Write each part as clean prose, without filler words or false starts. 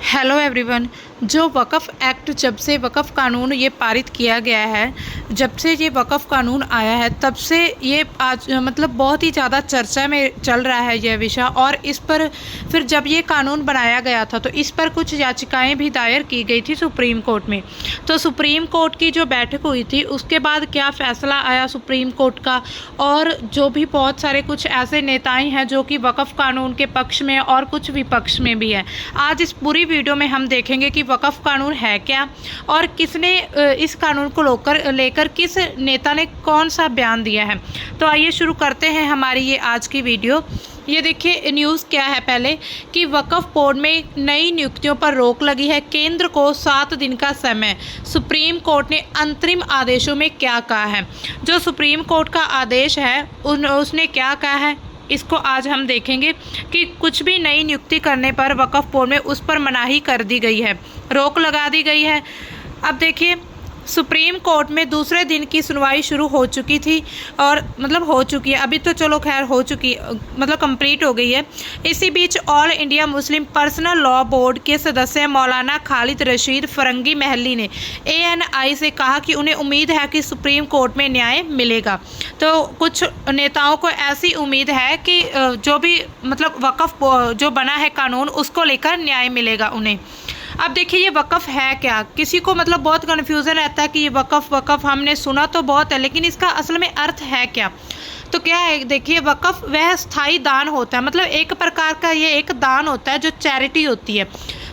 Hello everyone. जो वक़्फ़ act, जब से वक़्फ़ कानून ये पारित किया गया है, जब से ये वक़्फ़ कानून आया है तब से ये आज मतलब बहुत ही ज़्यादा चर्चा में चल रहा है यह विषय। और इस पर फिर जब ये कानून बनाया गया था तो इस पर कुछ याचिकाएं भी दायर की गई थी सुप्रीम कोर्ट में। तो सुप्रीम कोर्ट की जो बैठक हुई थी उसके बाद क्या फ़ैसला आया सुप्रीम कोर्ट का, और जो भी बहुत सारे कुछ ऐसे नेताएँ हैं जो कि वक़्फ़ कानून के पक्ष में और कुछ विपक्ष में भी हैं। आज इस पूरी वीडियो में हम देखेंगे कि वक़्फ़ कानून है क्या और किसने इस कानून को लेकर किस नेता ने कौन सा बयान दिया है। तो आइए शुरू करते हैं हमारी ये आज की वीडियो। ये देखिए न्यूज़ क्या है पहले कि वक़्फ़ बोर्ड में नई नियुक्तियों पर रोक लगी है, केंद्र को 7 दिन का समय। सुप्रीम कोर्ट ने अंतरिम आदेशों में क्या कहा है। जो सुप्रीम कोर्ट का आदेश है उसने क्या कहा है, इसको आज हम देखेंगे कि कुछ भी नई नियुक्ति करने पर वक़्फ़ बोर्ड में उस पर मनाही कर दी गई है, रोक लगा दी गई है। अब देखिए सुप्रीम कोर्ट में दूसरे दिन की सुनवाई शुरू हो चुकी थी और हो चुकी है, अभी तो चलो खैर हो चुकी कंप्लीट हो गई है। इसी बीच All India Muslim Personal Law Board के सदस्य मौलाना खालिद रशीद फरंगी महली ने ANI से कहा कि उन्हें उम्मीद है कि सुप्रीम कोर्ट में न्याय मिलेगा। तो कुछ नेताओं को ऐसी उम्मीद है कि जो भी वक़्फ़ जो बना है कानून उसको लेकर न्याय मिलेगा उन्हें। अब देखिए ये वक़्फ़ है क्या, किसी को बहुत कन्फ्यूज़न रहता है कि ये वक़्फ़ हमने सुना तो बहुत है लेकिन इसका असल में अर्थ है क्या। तो क्या है, देखिए वक़्फ़ वह स्थायी दान होता है, एक प्रकार का ये एक दान होता है जो चैरिटी होती है,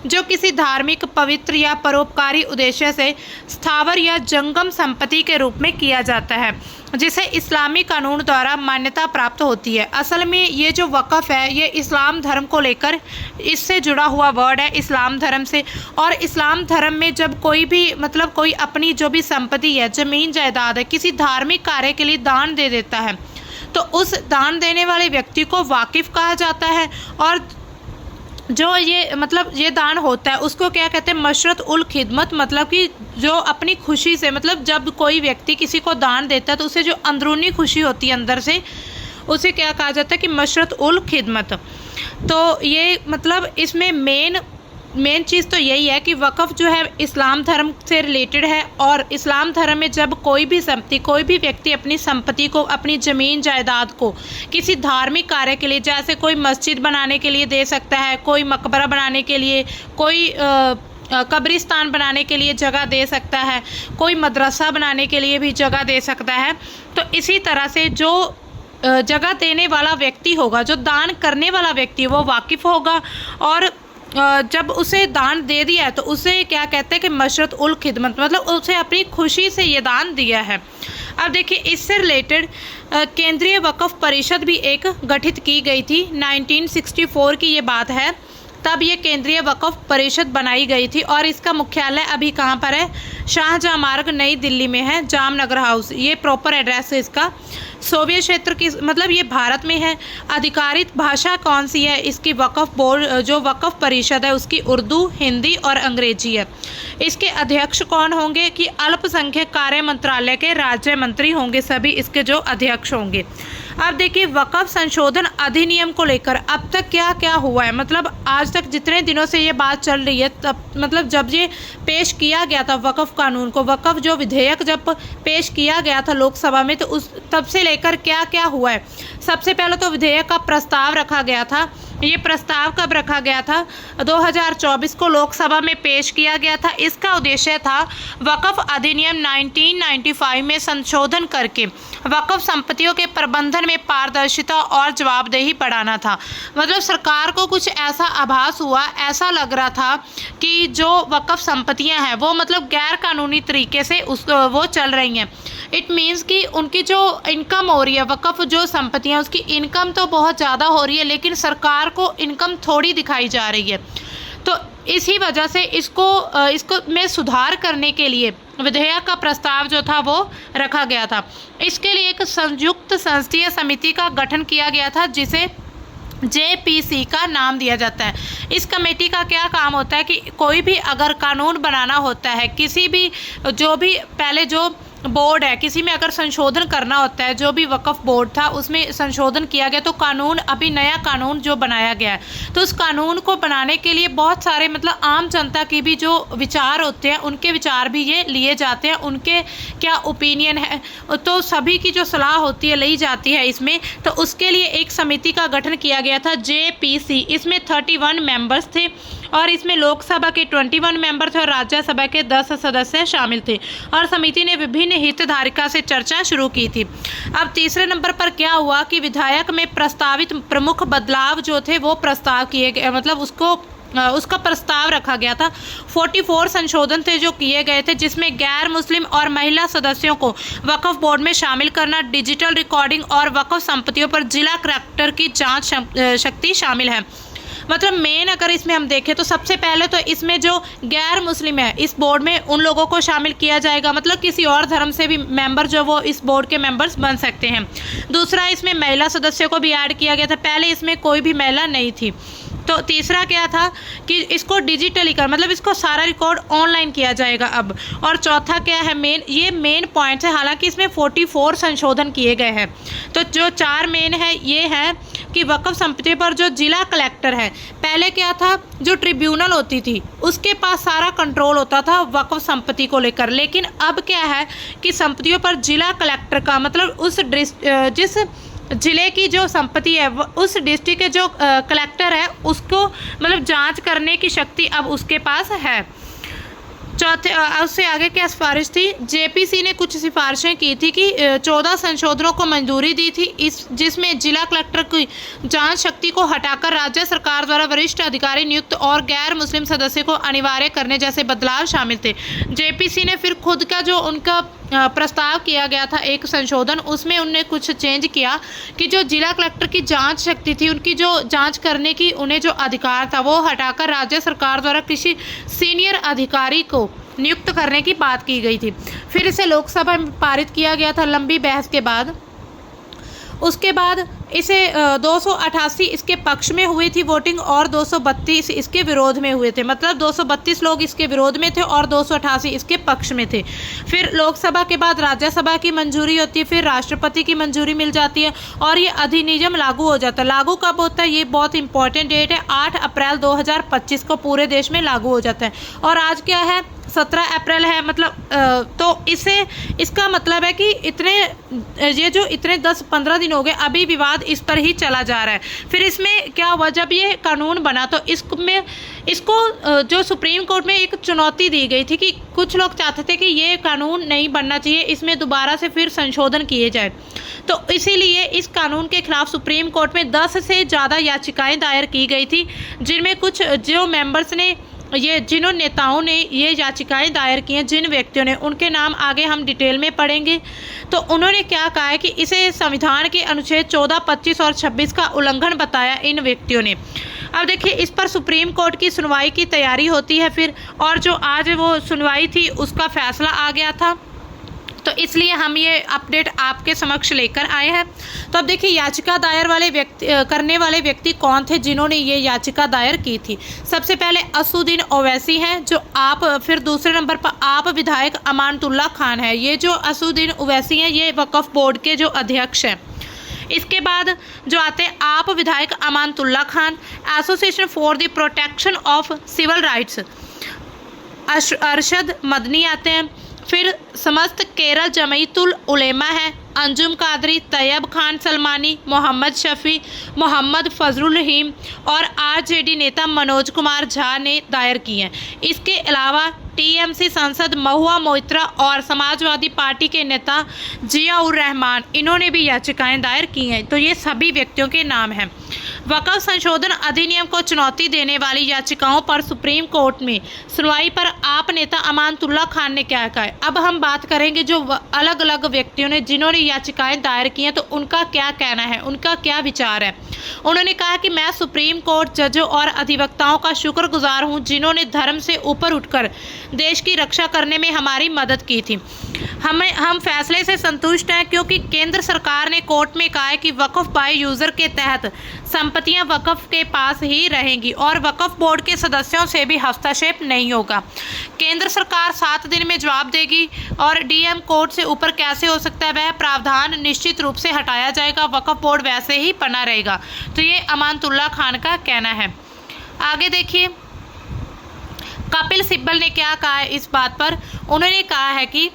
जो किसी धार्मिक, पवित्र या परोपकारी उद्देश्य से स्थावर या जंगम संपत्ति के रूप में किया जाता है, जिसे इस्लामी कानून द्वारा मान्यता प्राप्त होती है। असल में ये जो वक़्फ़ है ये इस्लाम धर्म को लेकर इससे जुड़ा हुआ वर्ड है, इस्लाम धर्म से। और इस्लाम धर्म में जब कोई भी कोई अपनी जो भी संपत्ति है, ज़मीन जायदाद है, किसी धार्मिक कार्य के लिए दान दे देता है तो उस दान देने वाले व्यक्ति को वाकिफ़ कहा जाता है। और जो ये दान होता है उसको क्या कहते हैं, मशरत उल खिदमत, कि जो अपनी खुशी से जब कोई व्यक्ति किसी को दान देता है तो उसे जो अंदरूनी खुशी होती है अंदर से, उसे क्या कहा जाता है कि मशरत उल खिदमत। तो ये इसमें मेन चीज़ तो यही है कि वक़्फ़ जो है इस्लाम धर्म से रिलेटेड है। और इस्लाम धर्म में जब कोई भी व्यक्ति अपनी संपत्ति को, अपनी ज़मीन जायदाद को किसी धार्मिक कार्य के लिए, जैसे कोई मस्जिद बनाने के लिए दे सकता है, कोई मकबरा बनाने के लिए, कोई कब्रिस्तान बनाने के लिए जगह दे सकता है, कोई मदरसा बनाने के लिए भी जगह दे सकता है। तो इसी तरह से जो जगह देने वाला व्यक्ति होगा, जो दान करने वाला व्यक्ति, वो वाकिफ़ होगा। और जब उसे दान दे दिया है तो उसे क्या कहते हैं कि मशरत उल खिदमत, उसे अपनी खुशी से ये दान दिया है। अब देखिए इससे रिलेटेड केंद्रीय वक़्फ़ परिषद भी एक गठित की गई थी, 1964 की ये बात है, तब ये केंद्रीय वक़्फ़ परिषद बनाई गई थी। और इसका मुख्यालय अभी कहाँ पर है, शाहजहाँ मार्ग नई दिल्ली में है, जामनगर हाउस, ये प्रॉपर एड्रेस है इसका। सोवियत क्षेत्र की ये भारत में है। आधिकारिक भाषा कौन सी है इसकी, वक़्फ़ बोर्ड जो वक़्फ़ परिषद है उसकी उर्दू, हिंदी और अंग्रेजी है। इसके अध्यक्ष कौन होंगे कि अल्पसंख्यक कार्य मंत्रालय के राज्य मंत्री होंगे, सभी इसके जो अध्यक्ष होंगे। अब देखिए वक़्फ़ संशोधन अधिनियम को लेकर अब तक क्या क्या हुआ है, आज तक जितने दिनों से ये बात चल रही है, तब जब ये पेश किया गया था वक़्फ़ कानून को, वक़्फ़ जो विधेयक जब पेश किया गया था लोकसभा में, तो तब से लेकर क्या क्या हुआ है। सबसे पहले तो विधेयक का प्रस्ताव रखा गया था। ये प्रस्ताव कब रखा गया था, 2024 को लोकसभा में पेश किया गया था। इसका उद्देश्य था वक़्फ़ अधिनियम 1995 में संशोधन करके वक़्फ़ संपत्तियों के प्रबंधन में पारदर्शिता और जवाबदेही बढ़ाना था। सरकार को कुछ ऐसा आभास हुआ, ऐसा लग रहा था कि जो वक़्फ़ संपत्तियां हैं वो गैर कानूनी तरीके से वो चल रही हैं। इट मीन्स कि उनकी जो इनकम हो रही है, वक़्फ़ जो संपत्तियां, उसकी इनकम तो बहुत ज़्यादा हो रही है लेकिन सरकार को इनकम थोड़ी दिखाई जा रही है। तो इसी वजह से इसको में सुधार करने के लिए विधेयक का प्रस्ताव जो था वो रखा गया था। इसके लिए एक संयुक्त संसदीय समिति का गठन किया गया था जिसे JPC का नाम दिया जाता है। इस कमेटी का क्या काम होता है कि कोई भी अगर कानून बनाना होता है, किसी भी जो भी पहले जो बोर्ड है, किसी में अगर संशोधन करना होता है, जो भी वक्फ बोर्ड था उसमें संशोधन किया गया, तो कानून अभी नया कानून जो बनाया गया है, तो उस कानून को बनाने के लिए बहुत सारे मतलब आम जनता की भी जो विचार होते हैं उनके विचार भी ये लिए जाते हैं, उनके क्या ओपिनियन है, तो सभी की जो सलाह होती है ली जाती है इसमें। तो उसके लिए एक समिति का गठन किया गया था JPC, इसमें 31 मेंबर्स थे और इसमें लोकसभा के 21 मेंबर थे और राज्यसभा के 10 सदस्य शामिल थे और समिति ने विभिन्न हितधारकों से चर्चा शुरू की थी। अब तीसरे नंबर पर क्या हुआ कि विधायक में प्रस्तावित प्रमुख बदलाव जो थे वो प्रस्ताव किए गए, मतलब उसका प्रस्ताव रखा गया था। 44 संशोधन थे जो किए गए थे, जिसमें गैर मुस्लिम और महिला सदस्यों को वक्फ बोर्ड में शामिल करना, डिजिटल रिकॉर्डिंग और वक्फ संपत्तियों पर जिला कलेक्टर की जांच शक्ति शामिल है। मतलब मेन अगर इसमें हम देखें तो सबसे पहले तो इसमें जो गैर मुस्लिम है इस बोर्ड में उन लोगों को शामिल किया जाएगा, मतलब किसी और धर्म से भी मेंबर जो वो इस बोर्ड के मेंबर्स बन सकते हैं। दूसरा, इसमें महिला सदस्यों को भी ऐड किया गया था, पहले इसमें कोई भी महिला नहीं थी। तो तीसरा क्या था कि इसको डिजिटली कर, मतलब इसको सारा रिकॉर्ड ऑनलाइन किया जाएगा अब। और चौथा क्या है, मेन पॉइंट है, हालांकि इसमें 44 संशोधन किए गए हैं। तो जो 4 मेन है ये है कि वक्फ संपत्ति पर जो जिला कलेक्टर है, पहले क्या था जो ट्रिब्यूनल होती थी उसके पास सारा कंट्रोल होता था वक्फ संपत्ति को लेकर, लेकिन अब क्या है कि संपत्तियों पर जिला कलेक्टर का मतलब जिस जिले की जो संपत्ति है उस डिस्ट्रिक्ट के जो कलेक्टर है उसको मतलब जांच करने की शक्ति अब उसके पास है। चौथे, उससे आगे क्या सिफारिश थी, JPC ने कुछ सिफारिशें की थी कि 14 संशोधनों को मंजूरी दी थी, जिसमें जिला कलेक्टर की जांच शक्ति को हटाकर राज्य सरकार द्वारा वरिष्ठ अधिकारी नियुक्त और गैर मुस्लिम सदस्य को अनिवार्य करने जैसे बदलाव शामिल थे। JPC ने फिर खुद का जो उनका प्रस्ताव किया गया था एक संशोधन, उसमें उन्होंने कुछ चेंज किया कि जो जिला कलेक्टर की जांच शक्ति थी, उनकी जो जांच करने की उन्हें जो अधिकार था वो हटाकर राज्य सरकार द्वारा किसी सीनियर अधिकारी को नियुक्त करने की बात की गई थी। फिर इसे लोकसभा में पारित किया गया था लंबी बहस के बाद। उसके बाद इसे 288 इसके पक्ष में हुई थी वोटिंग और 232 इसके विरोध में हुए थे, मतलब 232 लोग इसके विरोध में थे और 288 इसके पक्ष में थे। फिर लोकसभा के बाद राज्यसभा की मंजूरी होती है, फिर राष्ट्रपति की मंजूरी मिल जाती है और ये अधिनियम लागू हो जाता है। लागू कब होता है, ये बहुत इंपॉर्टेंट डेट है, 8 अप्रैल 2025 को पूरे देश में लागू हो जाता है। और आज क्या है, 17 अप्रैल है, मतलब तो इसका मतलब है कि इतने 10-15 दिन हो गए, अभी विवाद इस पर ही चला जा रहा है। फिर इसमें क्या हुआ, जब ये कानून बना तो इसको जो सुप्रीम कोर्ट में एक चुनौती दी गई थी कि कुछ लोग चाहते थे कि ये कानून नहीं बनना चाहिए, इसमें दोबारा से फिर संशोधन किए जाए। तो इसीलिए इस कानून के खिलाफ सुप्रीम कोर्ट में 10 से ज़्यादा याचिकाएं दायर की गई थी, जिनमें कुछ जो मेंबर्स ने जिन नेताओं ने ये याचिकाएं दायर की हैं, जिन व्यक्तियों ने, उनके नाम आगे हम डिटेल में पढ़ेंगे। तो उन्होंने क्या कहा है कि इसे संविधान के अनुच्छेद 14, 25 और 26 का उल्लंघन बताया इन व्यक्तियों ने। अब देखिए, इस पर सुप्रीम कोर्ट की सुनवाई की तैयारी होती है फिर, और जो आज वो सुनवाई थी उसका फैसला आ गया था, तो इसलिए हम ये अपडेट आपके समक्ष लेकर आए हैं। तो अब देखिए, याचिका दायर करने वाले व्यक्ति कौन थे जिन्होंने ये याचिका दायर की थी। सबसे पहले असुद्दीन ओवैसी हैं, जो फिर दूसरे नंबर पर आप विधायक अमानतुल्लाह खान है। ये जो असुद्दीन ओवैसी हैं ये वक्फ बोर्ड के जो अध्यक्ष हैं। इसके बाद जो आते हैं आप विधायक Amanatullah Khan, association for the protection of civil rights Arshad Madani आते हैं। फिर समस्त केरल जमीयतुल उलेमा है, अंजुम कादरी, तैयब खान सलमानी, मोहम्मद शफी, मोहम्मद फजलुल रहीम और RJD नेता मनोज कुमार झा ने दायर की हैं। इसके अलावा TMC सांसद महुआ मोइत्रा और समाजवादी पार्टी के नेता जियाउर रहमान, इन्होंने भी याचिकाएं दायर की हैं। तो ये सभी व्यक्तियों के नाम हैं। वक्फ संशोधन अधिनियम को चुनौती देने वाली याचिकाओं पर सुप्रीम कोर्ट में सुनवाई पर आप नेता अमानतुल्लाह खान ने क्या कहा है। अब हम बात करेंगे जो अलग अलग व्यक्तियों ने जिन्होंने याचिकाएं दायर की हैं, तो उनका क्या कहना है, उनका क्या विचार है। उन्होंने कहा कि मैं सुप्रीम कोर्ट जजों और अधिवक्ताओं का शुक्रगुजार हूं, जिन्होंने धर्म से ऊपर उठकर देश की रक्षा करने में हमारी मदद की थी। हम फैसले से संतुष्ट हैं क्योंकि केंद्र सरकार ने कोर्ट में कहा है कि वक्फ बाय यूज़र के तहत संपत्तियां वक्फ के पास ही रहेंगी और वक्फ बोर्ड के सदस्यों से भी हस्तक्षेप नहीं होगा। केंद्र सरकार 7 दिन में जवाब देगी और डीएम कोर्ट से ऊपर कैसे हो सकता है, वह प्रावधान निश्चित रूप से हटाया जाएगा, वक्फ बोर्ड वैसे ही बना रहेगा। तो ये अमानतुल्लाह खान का कहना है। आगे देखिए कपिल सिब्बल ने क्या कहा है इस बात पर। उन्होंने कहा है कि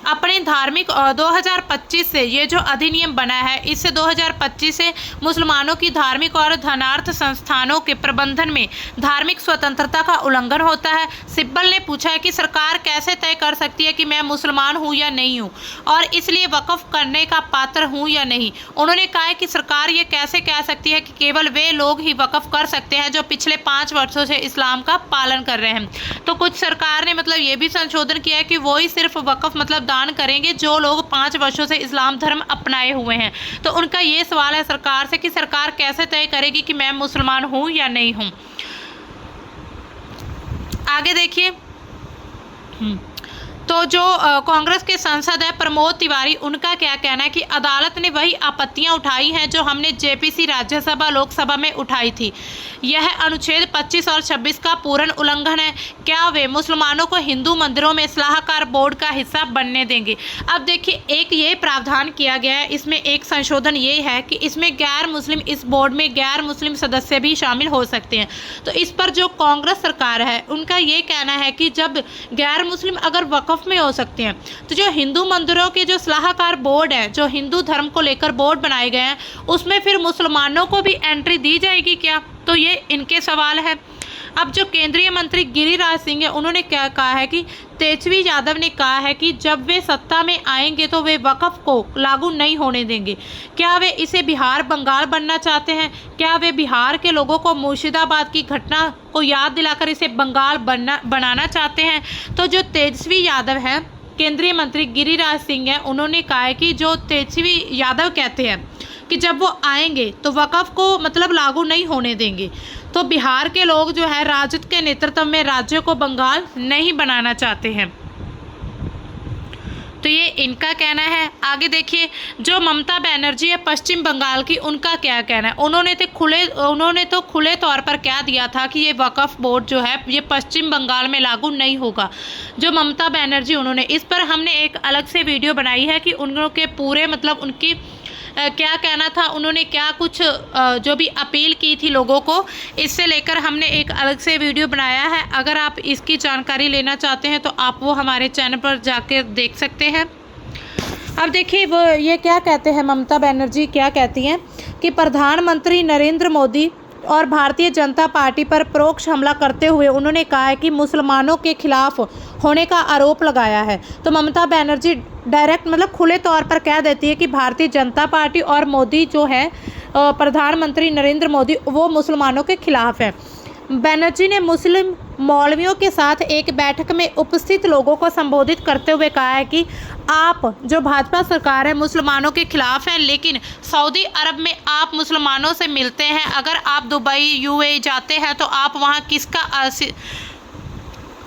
अपने धार्मिक 2025 से ये जो अधिनियम बना है, इससे 2025 से मुसलमानों की धार्मिक और धनार्थ संस्थानों के प्रबंधन में धार्मिक स्वतंत्रता का उल्लंघन होता है। सिब्बल ने पूछा है कि सरकार कैसे तय कर सकती है कि मैं मुसलमान हूँ या नहीं हूँ और इसलिए वक्फ करने का पात्र हूँ या नहीं। उन्होंने कहा है कि सरकार ये कैसे कह सकती है कि केवल वे लोग ही वक्फ कर सकते हैं जो पिछले 5 वर्षों से इस्लाम का पालन कर रहे हैं। तो कुछ सरकार ने मतलब ये भी संशोधन किया है कि वो ही सिर्फ वक्फ मतलब दान करेंगे जो लोग 5 वर्षों से इस्लाम धर्म अपनाए हुए हैं। तो उनका ये सवाल है सरकार से कि सरकार कैसे तय करेगी कि मैं मुसलमान हूं या नहीं हूं। आगे देखिए तो जो कांग्रेस के सांसद है प्रमोद तिवारी, उनका क्या कहना है कि अदालत ने वही आपत्तियां उठाई हैं जो हमने जेपीसी राज्यसभा लोकसभा में उठाई थी। यह अनुच्छेद 25 और 26 का पूर्ण उल्लंघन है। क्या वे मुसलमानों को हिंदू मंदिरों में सलाहकार बोर्ड का हिस्सा बनने देंगे। अब देखिए एक ये प्रावधान किया गया है, इसमें एक संशोधन ये है कि इसमें गैर मुस्लिम, इस बोर्ड में गैर मुस्लिम सदस्य भी शामिल हो सकते हैं। तो इस पर जो कांग्रेस सरकार है उनका ये कहना है कि जब गैर मुस्लिम अगर वक्फ में हो सकते हैं तो जो हिंदू मंदिरों के जो सलाहकार बोर्ड है, जो हिंदू धर्म को लेकर बोर्ड बनाए गए हैं, उसमें फिर मुसलमानों को भी एंट्री दी जाएगी क्या। तो ये इनके सवाल है। अब जो केंद्रीय मंत्री गिरिराज सिंह है उन्होंने क्या कहा है कि तेजस्वी यादव ने कहा है कि जब वे सत्ता में आएंगे तो वे वक्फ को लागू नहीं होने देंगे। क्या वे इसे बिहार बंगाल बनना चाहते हैं। क्या वे बिहार के लोगों को मुर्शिदाबाद की घटना को याद दिलाकर इसे बंगाल बनाना चाहते हैं। तो जो तेजस्वी यादव है, केंद्रीय मंत्री गिरिराज सिंह है, उन्होंने कहा है कि जो तेजस्वी यादव कहते हैं कि जब वो आएंगे तो वक्फ को मतलब लागू नहीं होने देंगे। तो बिहार के लोग जो है राजद के नेतृत्व में राज्य को बंगाल नहीं बनाना चाहते हैं। तो ये इनका कहना है। आगे देखिए जो ममता बनर्जी है पश्चिम बंगाल की, उनका क्या कहना है। उन्होंने तो खुले तौर पर क्या दिया था कि ये वक्फ बोर्ड जो है ये पश्चिम बंगाल में लागू नहीं होगा। जो ममता बनर्जी उन्होंने, इस पर हमने एक अलग से वीडियो बनाई है कि उन लोगों के पूरे मतलब उनकी क्या कहना था, उन्होंने क्या कुछ जो भी अपील की थी लोगों को, इससे लेकर हमने एक अलग से वीडियो बनाया है। अगर आप इसकी जानकारी लेना चाहते हैं तो आप वो हमारे चैनल पर जाकर देख सकते हैं। अब देखिए वो ये क्या कहते हैं, ममता बनर्जी क्या कहती हैं कि प्रधानमंत्री नरेंद्र मोदी और भारतीय जनता पार्टी पर परोक्ष हमला करते हुए उन्होंने कहा है कि मुसलमानों के खिलाफ होने का आरोप लगाया है। तो ममता बनर्जी डायरेक्ट मतलब खुले तौर पर कह देती है कि भारतीय जनता पार्टी और मोदी जो है प्रधानमंत्री नरेंद्र मोदी वो मुसलमानों के खिलाफ है। बनर्जी ने मुस्लिम मौलवियों के साथ एक बैठक में उपस्थित लोगों को संबोधित करते हुए कहा है कि आप जो भाजपा सरकार है मुसलमानों के खिलाफ है, लेकिन सऊदी अरब में आप मुसलमानों से मिलते हैं। अगर आप दुबई यूएई जाते हैं तो आप वहां किसका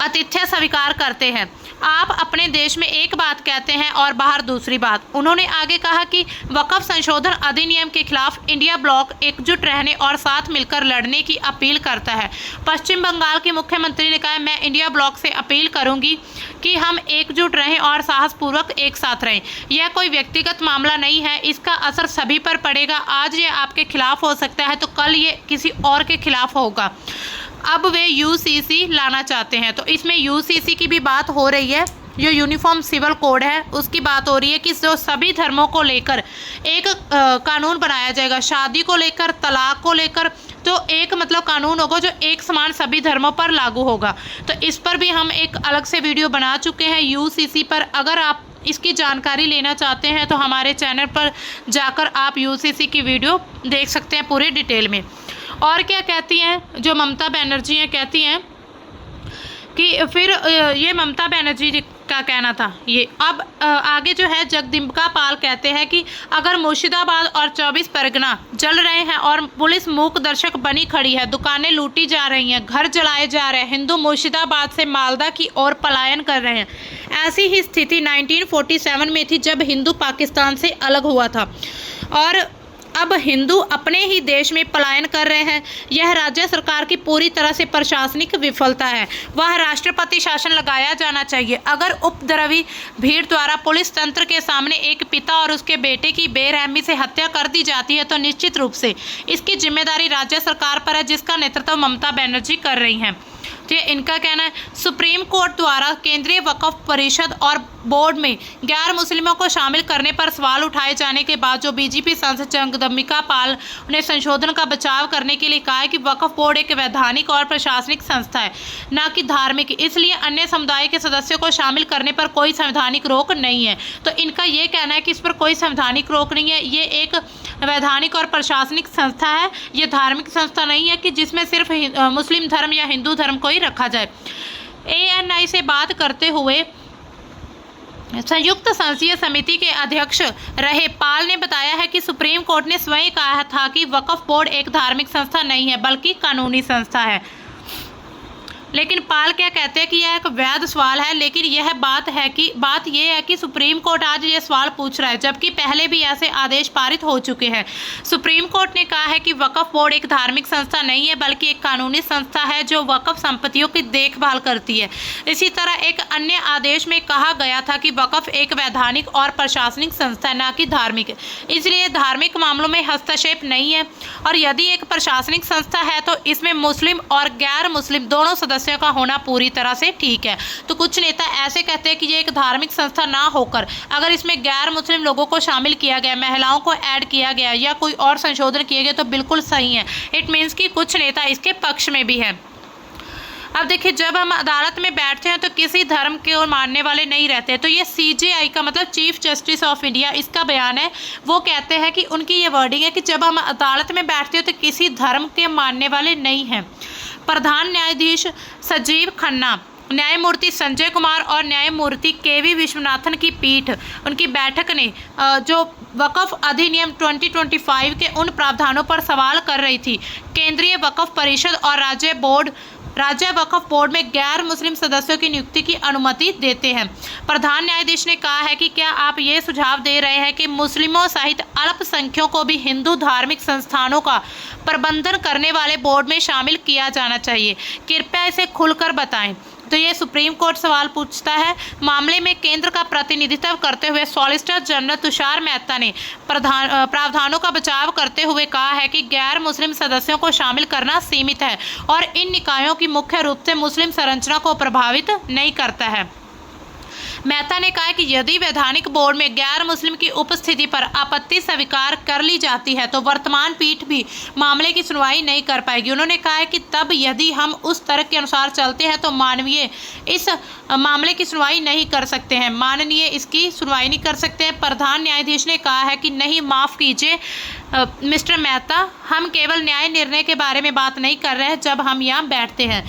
आतिथ्य स्वीकार करते हैं। आप अपने देश में एक बात कहते हैं और बाहर दूसरी बात। उन्होंने आगे कहा कि वक्फ संशोधन अधिनियम के खिलाफ इंडिया ब्लॉक एकजुट रहने और साथ मिलकर लड़ने की अपील करता है। पश्चिम बंगाल के मुख्यमंत्री ने कहा, मैं इंडिया ब्लॉक से अपील करूंगी कि हम एकजुट रहें और साहसपूर्वक एक साथ रहें। यह कोई व्यक्तिगत मामला नहीं है, इसका असर सभी पर पड़ेगा। आज ये आपके खिलाफ हो सकता है तो कल ये किसी और के खिलाफ होगा। अब वे यूसीसी लाना चाहते हैं। तो इसमें यूसीसी की भी बात हो रही है, जो यूनिफॉर्म सिविल कोड है उसकी बात हो रही है कि जो सभी धर्मों को लेकर एक कानून बनाया जाएगा। शादी को लेकर, तलाक को लेकर तो एक मतलब कानून होगा जो एक समान सभी धर्मों पर लागू होगा। तो इस पर भी हम एक अलग से वीडियो बना चुके हैं यूसीसी पर। अगर आप इसकी जानकारी लेना चाहते हैं तो हमारे चैनल पर जाकर आप यूसीसी की वीडियो देख सकते हैं पूरे डिटेल में। और क्या कहती हैं जो ममता बनर्जी हैं, कहती हैं कि फिर ये ममता बनर्जी का कहना था ये। अब आगे जो है जगदम्बिका पाल कहते हैं कि अगर मुर्शिदाबाद और 24 परगना जल रहे हैं और पुलिस मूक दर्शक बनी खड़ी है, दुकानें लूटी जा रही हैं, घर जलाए जा रहे हैं, हिंदू मुर्शिदाबाद से मालदा की ओर पलायन कर रहे हैं। ऐसी ही स्थिति 1947 में थी जब हिंदू पाकिस्तान से अलग हुआ था और अब हिंदू अपने ही देश में पलायन कर रहे हैं। यह राज्य सरकार की पूरी तरह से प्रशासनिक विफलता है। वह राष्ट्रपति शासन लगाया जाना चाहिए। अगर उपद्रवी भीड़ द्वारा पुलिस तंत्र के सामने एक पिता और उसके बेटे की बेरहमी से हत्या कर दी जाती है तो निश्चित रूप से इसकी जिम्मेदारी राज्य सरकार पर है, जिसका नेतृत्व ममता बनर्जी कर रही हैं। तो ये इनका कहना है। सुप्रीम कोर्ट द्वारा केंद्रीय वक्फ परिषद और बोर्ड में गैर मुस्लिमों को शामिल करने पर सवाल उठाए जाने के बाद जो बीजेपी सांसद जगदम्बिका पाल ने संशोधन का बचाव करने के लिए कहा है कि वक्फ बोर्ड एक वैधानिक और प्रशासनिक संस्था है, न कि धार्मिक, इसलिए अन्य समुदाय के सदस्यों को शामिल करने पर कोई संवैधानिक रोक नहीं है। तो इनका ये कहना है कि इस पर कोई संवैधानिक रोक नहीं है, ये एक वैधानिक और प्रशासनिक संस्था है, ये धार्मिक संस्था नहीं है कि जिसमें सिर्फ मुस्लिम धर्म या हिंदू धर्म को ही रखा जाए। ANI से बात करते हुए संयुक्त संसदीय समिति के अध्यक्ष रहे पाल ने बताया है कि सुप्रीम कोर्ट ने स्वयं कहा था कि वक्फ बोर्ड एक धार्मिक संस्था नहीं है बल्कि कानूनी संस्था है। लेकिन पाल क्या कहते हैं कि यह एक वैध सवाल है, लेकिन यह बात यह है कि सुप्रीम कोर्ट आज ये सवाल पूछ रहा है, जबकि पहले भी ऐसे आदेश पारित हो चुके हैं। सुप्रीम कोर्ट ने कहा है कि वक्फ बोर्ड एक धार्मिक संस्था नहीं है बल्कि एक कानूनी संस्था है जो वक्फ संपत्तियों की देखभाल करती है। इसी तरह एक अन्य आदेश में कहा गया था कि वक्फ एक वैधानिक और प्रशासनिक संस्था है, न कि धार्मिक, इसलिए धार्मिक मामलों में हस्तक्षेप नहीं है। और यदि एक प्रशासनिक संस्था है तो इसमें मुस्लिम और गैर मुस्लिम दोनों सदस्यों का होना पूरी तरह से ठीक है। तो कुछ नेता ऐसे कहते हैं कि ये एक धार्मिक संस्था ना होकर अगर इसमें गैर मुस्लिम लोगों को शामिल किया गया, महिलाओं को ऐड किया गया या कोई और संशोधन किए गए तो बिल्कुल सही है। इट मीन्स कि कुछ नेता इसके पक्ष में भी हैं। अब देखिए, जब हम अदालत में बैठते हैं तो किसी धर्म के और मानने वाले नहीं रहते। तो ये CJI का मतलब चीफ जस्टिस ऑफ इंडिया, इसका बयान है। वो कहते हैं कि उनकी ये वर्डिंग है कि जब हम अदालत में बैठते हैं तो किसी धर्म के मानने वाले नहीं हैं। प्रधान न्यायाधीश संजीव खन्ना, न्यायमूर्ति संजय कुमार और न्यायमूर्ति KV विश्वनाथन की पीठ, उनकी बैठक ने जो वक्फ अधिनियम 2025 के उन प्रावधानों पर सवाल कर रही थी। केंद्रीय वक्फ परिषद और राज्य वक्फ बोर्ड में गैर मुस्लिम सदस्यों की नियुक्ति की अनुमति देते हैं। प्रधान न्यायाधीश ने कहा है कि क्या आप ये सुझाव दे रहे हैं कि मुस्लिमों सहित अल्पसंख्यकों को भी हिंदू धार्मिक संस्थानों का प्रबंधन करने वाले बोर्ड में शामिल किया जाना चाहिए? कृपया इसे खुलकर बताएं। तो ये सुप्रीम कोर्ट सवाल पूछता है। मामले में केंद्र का प्रतिनिधित्व करते हुए सॉलिसिटर जनरल तुषार मेहता ने प्रावधानों का बचाव करते हुए कहा है कि गैर मुस्लिम सदस्यों को शामिल करना सीमित है और इन निकायों की मुख्य रूप से मुस्लिम संरचना को प्रभावित नहीं करता है। मेहता ने कहा कि यदि वैधानिक बोर्ड में गैर मुस्लिम की उपस्थिति पर आपत्ति स्वीकार कर ली जाती है तो वर्तमान पीठ भी मामले की सुनवाई नहीं कर पाएगी। उन्होंने कहा है कि तब यदि हम उस तर्क के अनुसार चलते हैं तो माननीय इस मामले की सुनवाई नहीं कर सकते हैं, माननीय इसकी सुनवाई नहीं कर सकते हैं। प्रधान न्यायाधीश ने कहा है कि नहीं, माफ़ कीजिए मिस्टर मेहता, हम केवल न्याय निर्णय के बारे में बात नहीं कर रहे हैं। जब हम यहाँ बैठते हैं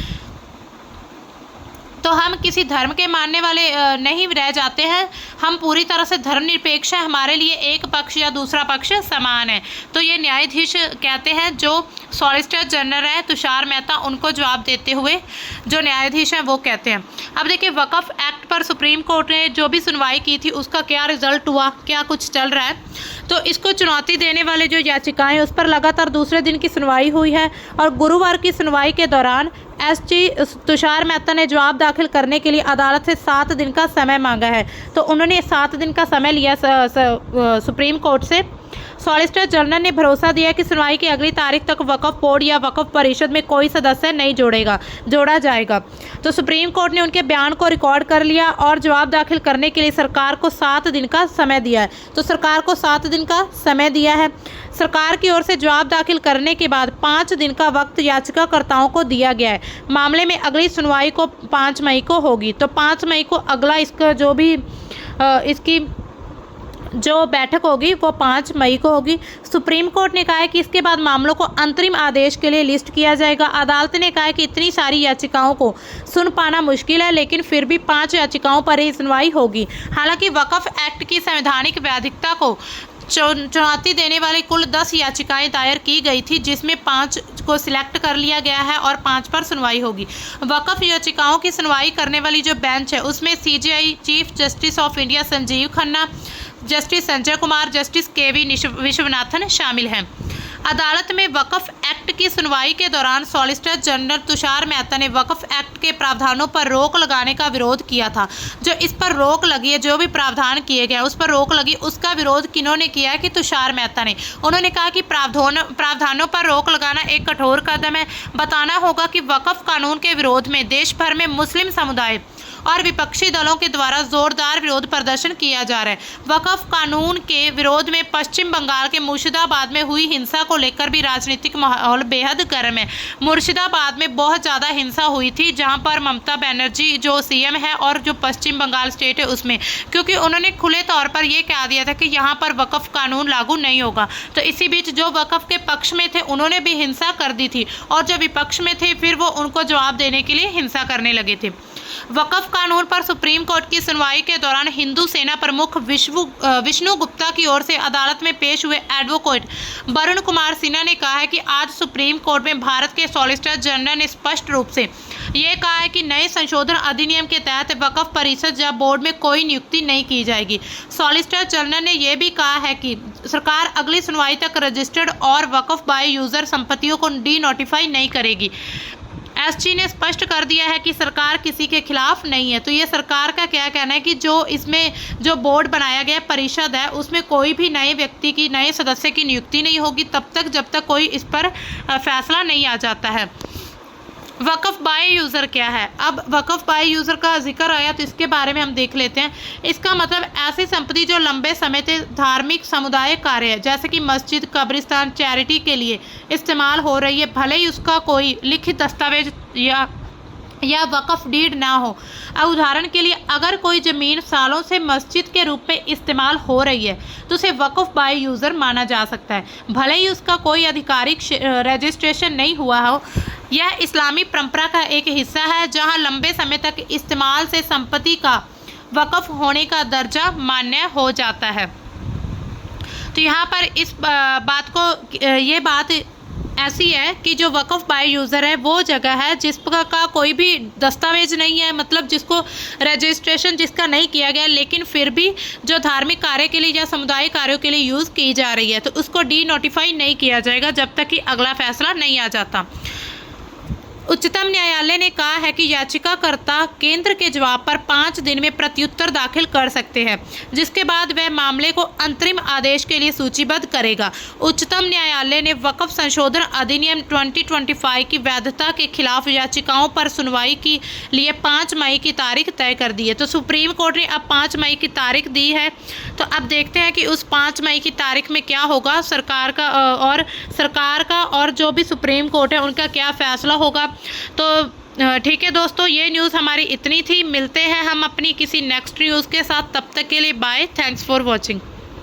तो हम किसी धर्म के मानने वाले नहीं रह जाते हैं, हम पूरी तरह से धर्मनिरपेक्ष हैं, हमारे लिए एक पक्ष या दूसरा पक्ष समान है। तो ये न्यायाधीश कहते हैं, जो सॉलिसिटर जनरल है तुषार मेहता, उनको जवाब देते हुए जो न्यायाधीश हैं वो कहते हैं। अब देखिए, वक्फ एक्ट पर सुप्रीम कोर्ट ने जो भी सुनवाई की थी उसका क्या रिजल्ट हुआ, क्या कुछ चल रहा है। तो इसको चुनौती देने वाले जो याचिकाएं उस पर लगातार दूसरे दिन की सुनवाई हुई है और गुरुवार की सुनवाई के दौरान SG तुषार मेहता ने जवाब दाखिल करने के लिए अदालत से 7 दिन का समय मांगा है। तो उन्होंने 7 दिन का समय लिया सुप्रीम कोर्ट से। सॉलिसिटर जनरल ने भरोसा दिया कि सुनवाई की अगली तारीख तक वक्फ बोर्ड या वक्फ परिषद में कोई सदस्य नहीं जोड़ा जाएगा। तो सुप्रीम कोर्ट ने उनके बयान को रिकॉर्ड कर लिया और जवाब दाखिल करने के लिए सरकार को 7 दिन का समय दिया है। तो सरकार को 7 दिन का समय दिया है। सरकार की ओर से जवाब दाखिल करने के बाद 5 दिन का वक्त याचिकाकर्ताओं को दिया गया है। मामले में अगली सुनवाई को 5 मई को होगी। तो 5 मई को अगला इसका जो भी इसकी जो बैठक होगी वो 5 मई को होगी। सुप्रीम कोर्ट ने कहा है कि इसके बाद मामलों को अंतरिम आदेश के लिए लिस्ट किया जाएगा। अदालत ने कहा है कि इतनी सारी याचिकाओं को सुन पाना मुश्किल है, लेकिन फिर भी 5 याचिकाओं पर ही सुनवाई होगी। हालांकि वक्फ एक्ट की संवैधानिक वैधता को चुनौती देने वाली कुल 10 याचिकाएं दायर की गई थी, जिसमें 5 को सिलेक्ट कर लिया गया है और 5 पर सुनवाई होगी। वक्फ याचिकाओं की सुनवाई करने वाली जो बेंच है उसमें CJI chief justice of India Sanjiv Khanna, justice Sanjay Kumar, justice KV Viswanathan शामिल हैं। अदालत में वक्फ एक्ट की सुनवाई के दौरान सॉलिसिटर जनरल तुषार मेहता ने वक्फ एक्ट के प्रावधानों पर रोक लगाने का विरोध किया था। जो इस पर रोक लगी है, जो भी प्रावधान किए गए उस पर रोक लगी, उसका विरोध किन्होंने किया है कि तुषार मेहता ने। उन्होंने कहा कि प्रावधानों पर रोक लगाना एक कठोर कदम है। बताना होगा कि वक्फ कानून के विरोध में देश भर में मुस्लिम समुदाय और विपक्षी दलों के द्वारा जोरदार विरोध प्रदर्शन किया जा रहा है। वक्फ कानून के विरोध में पश्चिम बंगाल के मुर्शिदाबाद में हुई हिंसा को लेकर भी राजनीतिक माहौल बेहद गर्म है। मुर्शिदाबाद में बहुत ज़्यादा हिंसा हुई थी, जहां पर ममता बनर्जी जो सीएम है और जो पश्चिम बंगाल स्टेट है उसमें, क्योंकि उन्होंने खुले तौर पर यह कह दिया था कि यहाँ पर वक्फ कानून लागू नहीं होगा। तो इसी बीच जो वक्फ के पक्ष में थे उन्होंने भी हिंसा कर दी थी, और जो विपक्ष में थे फिर वो उनको जवाब देने के लिए हिंसा करने लगे थे। वक्फ कानून पर सुप्रीम कोर्ट की सुनवाई के दौरान हिंदू सेना प्रमुख विष्णु गुप्ता की ओर से अदालत में पेश हुए एडवोकेट वरुण कुमार सिन्हा ने कहा है कि आज सुप्रीम कोर्ट में भारत के सॉलिसिटर जनरल ने स्पष्ट रूप से ये कहा है कि नए संशोधन अधिनियम के तहत वक्फ परिषद या बोर्ड में कोई नियुक्ति नहीं की जाएगी। सॉलिसिटर जनरल ने यह भी कहा है कि सरकार अगली सुनवाई तक रजिस्टर्ड और वक्फ बाय यूजर संपत्तियों को डी नोटिफाई नहीं करेगी। एसजी ने स्पष्ट कर दिया है कि सरकार किसी के खिलाफ नहीं है। तो ये सरकार का क्या कहना है कि जो इसमें जो बोर्ड बनाया गया परिषद है उसमें कोई भी नए व्यक्ति की, नए सदस्य की नियुक्ति नहीं होगी तब तक जब तक कोई इस पर फैसला नहीं आ जाता है। वक्फ बाय यूज़र क्या है? अब वक्फ बाय यूज़र का जिक्र आया तो इसके बारे में हम देख लेते हैं। इसका मतलब ऐसी संपत्ति जो लंबे समय से धार्मिक समुदाय कार्य है, जैसे कि मस्जिद, कब्रिस्तान, चैरिटी के लिए इस्तेमाल हो रही है, भले ही उसका कोई लिखित दस्तावेज या वक्फ डीड ना हो। उदाहरण के लिए अगर कोई ज़मीन सालों से मस्जिद के रूप में इस्तेमाल हो रही है तो उसे वक्फ बाय यूज़र माना जा सकता है, भले ही उसका कोई आधिकारिक रजिस्ट्रेशन नहीं हुआ हो। यह इस्लामी परंपरा का एक हिस्सा है जहां लंबे समय तक इस्तेमाल से संपत्ति का वक्फ होने का दर्जा मान्य हो जाता है। तो यहाँ पर इस बात को, ये बात ऐसी है कि जो वक्फ बाय यूज़र है वो जगह है जिसका कोई भी दस्तावेज नहीं है, मतलब जिसको रजिस्ट्रेशन जिसका नहीं किया गया, लेकिन फिर भी जो धार्मिक कार्य के लिए या समुदाय कार्यों के लिए यूज़ की जा रही है, तो उसको डी नोटिफाई नहीं किया जाएगा जब तक कि अगला फैसला नहीं आ जाता। उच्चतम न्यायालय ने कहा है कि याचिकाकर्ता केंद्र के जवाब पर 5 दिन में प्रत्युत्तर दाखिल कर सकते हैं, जिसके बाद वह मामले को अंतरिम आदेश के लिए सूचीबद्ध करेगा। उच्चतम न्यायालय ने वक्फ संशोधन अधिनियम 2025 की वैधता के खिलाफ याचिकाओं पर सुनवाई के लिए 5 मई की तारीख तय कर दी है। तो सुप्रीम कोर्ट ने अब 5 मई की तारीख दी है, तो अब देखते हैं कि उस 5 मई की तारीख में क्या होगा सरकार का और जो भी सुप्रीम कोर्ट है उनका क्या फैसला होगा। तो ठीक है दोस्तों, ये न्यूज़ हमारी इतनी थी। मिलते हैं हम अपनी किसी नेक्स्ट न्यूज़ के साथ, तब तक के लिए बाय। Thanks for watching.